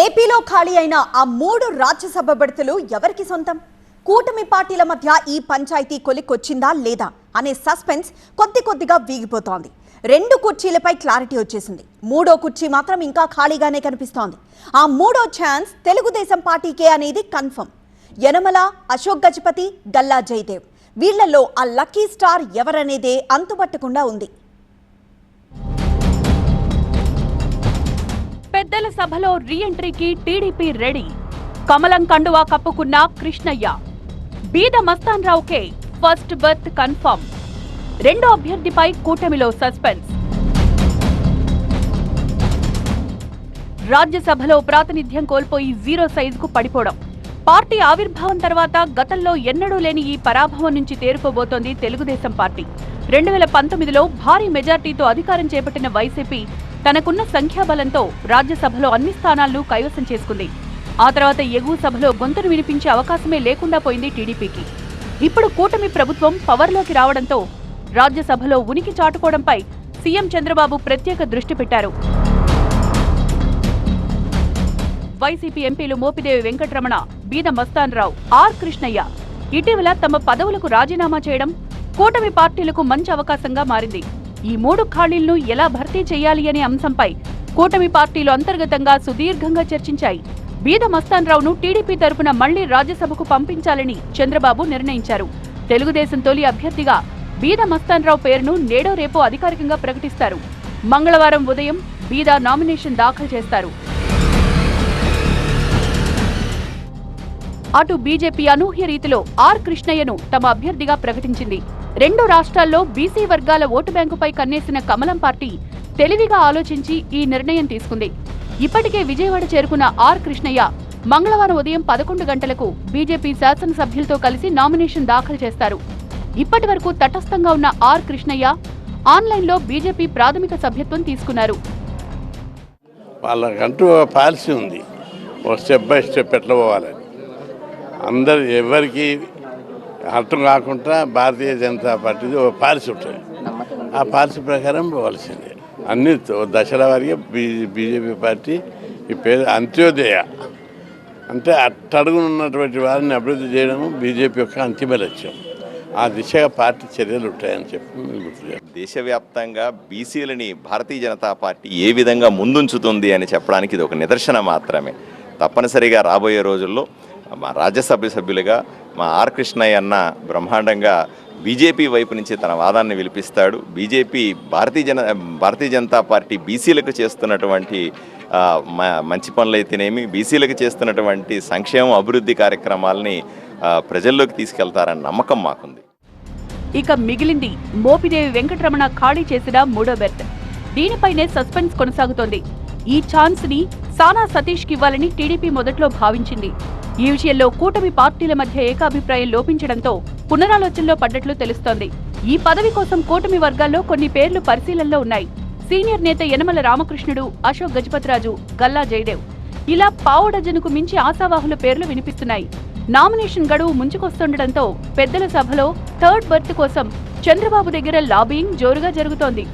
ఏపీలో ఖాళీ అయిన ఆ 3 రాజ్యసభ బెర్తులు ఎవరికి సొంతం? కూటమి పార్టీల మధ్య ఈ పంచాయతీ కొలికొచ్చిందా లేదా అనే సస్పెన్స్ కొద్దిగా వీగిపోతోంది. 2 కుర్చీలపై క్లారిటీ వచ్చేసింది. 3వ కుర్చీ మాత్రం ఇంకా ఖాళీగానే కనిపిస్తోంది. ఆ 3వ ఛాన్స్ తెలుగుదేశం పార్టీకే అనేది కన్ఫర్మ్. యనమల, అశోక్ గజపతి, గల్లా జయదేవ్ వీళ్లలో ఆ లక్కీ స్టార్ ఎవరనేదే అంతుపట్టకుండా ఉంది. పెద్దల సభలో రీఎంట్రీకి టీడీపీ రెడీ. కమలం కండువా కప్పుకున్న కృష్ణయ్య. బీద మస్తాన్ రావుకే ఫస్ట్ బర్త్ కన్ఫర్మ్. రెండో అభ్యర్థిపై కూటమిలో సస్పెన్స్. రాజ్యసభలో ప్రాతినిధ్యం కోల్పోయి 0 సైజుకు పడిపోవడం. పార్టీ ఆవిర్భావం తర్వాత గతంలో ఎన్నడూ లేని ఈ పరాభవం నుంచి తేరుకోబోతోంది తెలుగుదేశం పార్టీ. 2019లో భారీ మెజార్టీతో అధికారం చేపట్టిన వైసీపీ తనకున్న సంఖ్యాబలంతో రాజ్యసభలో అన్ని స్థానాలను కైవసం చేసుకుంది. ఆ తర్వాత ఎగువ సభలో గొంతును వినిపించే అవకాశమే లేకుండా పోయింది టీడీపీకి. ఇప్పుడు కూటమి ప్రభుత్వం పవర్లోకి రావడంతో రాజ్యసభలో ఉనికి చాటుకోవడంపై సీఎం చంద్రబాబు ప్రత్యేక దృష్టి పెట్టారు. వైసీపీ ఎంపీలు మోపిదేవి వెంకటరమణ, బీద మస్తాన్ రావు, ఆర్ కృష్ణయ్య ఇటీవల తమ పదవులకు రాజీనామా చేయడం కూటమి పార్టీలకు మంచి అవకాశంగా మారింది. ఈ 3 ఖాళీలను ఎలా భర్తీ చేయాలి అనే అంశంపై కూటమి పార్టీలు అంతర్గతంగా సుదీర్ఘంగా చర్చించాయి. బీద మస్తాన్ రావును టీడీపీ తరపున మళ్లీ రాజ్యసభకు పంపించాలని చంద్రబాబు నిర్ణయించారు. తెలుగుదేశం తొలి అభ్యర్థిగా బీద మస్తాన్ రావు పేరును నేడో రేపో అధికారికంగా ప్రకటిస్తారు. మంగళవారం ఉదయం బీద నామినేషన్ దాఖలు చేస్తారు. అటు బీజేపీ అనూహ్య రీతిలో ఆర్ కృష్ణయ్యను తమ అభ్యర్థిగా ప్రకటించింది. 2 రాష్ట్రాల్లో బీసీ వర్గాల ఓటు బ్యాంకుపై కన్నేసిన కమలం పార్టీ తెలివిగా ఆలోచించి ఈ నిర్ణయం తీసుకుంది. ఇప్పటికే విజయవాడ చేరుకున్న ఆర్ కృష్ణయ్య మంగళవారం ఉదయం 11 గంటలకు బీజేపీ శాసనసభ్యులతో కలిసి నామినేషన్ దాఖలు చేస్తారు. ఇప్పటి వరకు తటస్థంగా ఉన్న ఆర్ కృష్ణయ్య ఆన్లైన్లో బీజేపీ ప్రాథమిక సభ్యత్వం తీసుకున్నారు. వాళ్ళకంటూ పాలసీ ఉంది, స్టెప్ బై స్టెప్ ఎట్లా పోవాలి, అందరు ఎవరికి అర్థం కాకుండా భారతీయ జనతా పార్టీది ఒక పాలసీ ఉంటుంది. ఆ పాలసీ ప్రకారం పోవాల్సిందే. అన్ని దశల వారిగా బీజేపీ పార్టీ ఈ పేరు అంత్యోదయ అంటే అట్టడుగునున్నటువంటి వారిని అభివృద్ధి చేయడం బీజేపీ యొక్క అంతిమ లక్ష్యం. ఆ దిశగా పార్టీ చర్యలు ఉంటాయని చెప్పి దేశవ్యాప్తంగా బీసీలని భారతీయ జనతా పార్టీ ఏ విధంగా ముందుంచుతుంది అని చెప్పడానికి ఇది ఒక నిదర్శనం మాత్రమే. తప్పనిసరిగా రాబోయే రోజుల్లో మా రాజ్యసభ సభ్యులుగా మా ఆర్ కృష్ణయ్య అన్న బ్రహ్మాండంగా బీజేపీ వైపు నుంచి తన వాదాన్ని వినిపిస్తాడు. బీజేపీ భారతీయ జనతా పార్టీ బీసీలకు చేస్తున్నటువంటి మంచి పనులైతేనేమి, బీసీలకు చేస్తున్నటువంటి సంక్షేమ అభివృద్ధి కార్యక్రమాలని ప్రజల్లోకి తీసుకెళ్తారన్న నమ్మకం మాకుంది. ఇక మిగిలింది మోపిదేవి వెంకటరమణ ఖాళీ చేసిన 3వ బెర్త్. దీనిపైనే సస్పెన్స్ కొనసాగుతోంది. ఈ ఛాన్స్ ని సానా సతీష్ కి ఇవ్వాలని టీడీపీ మొదట్లో భావించింది. ఈ విషయంలో కూటమి పార్టీల మధ్య ఏకాభిప్రాయం లోపించడంతో పునరాలోచనలో పడ్డట్లు తెలుస్తోంది. ఈ పదవి కోసం కూటమి వర్గాల్లో కొన్ని పేర్లు పరిశీలనలో ఉన్నాయి. సీనియర్ నేత యనమల రామకృష్ణుడు, అశోక్ గజపతిరాజు, గల్లా జయదేవ్ ఇలా పావు డజనుకు మించి ఆశావాహుల పేర్లు వినిపిస్తున్నాయి. నామినేషన్ గడువు ముంచుకొస్తుండటంతో పెద్దల సభలో 3rd బర్త్ కోసం చంద్రబాబు దగ్గర లాబింగ్ జోరుగా జరుగుతోంది.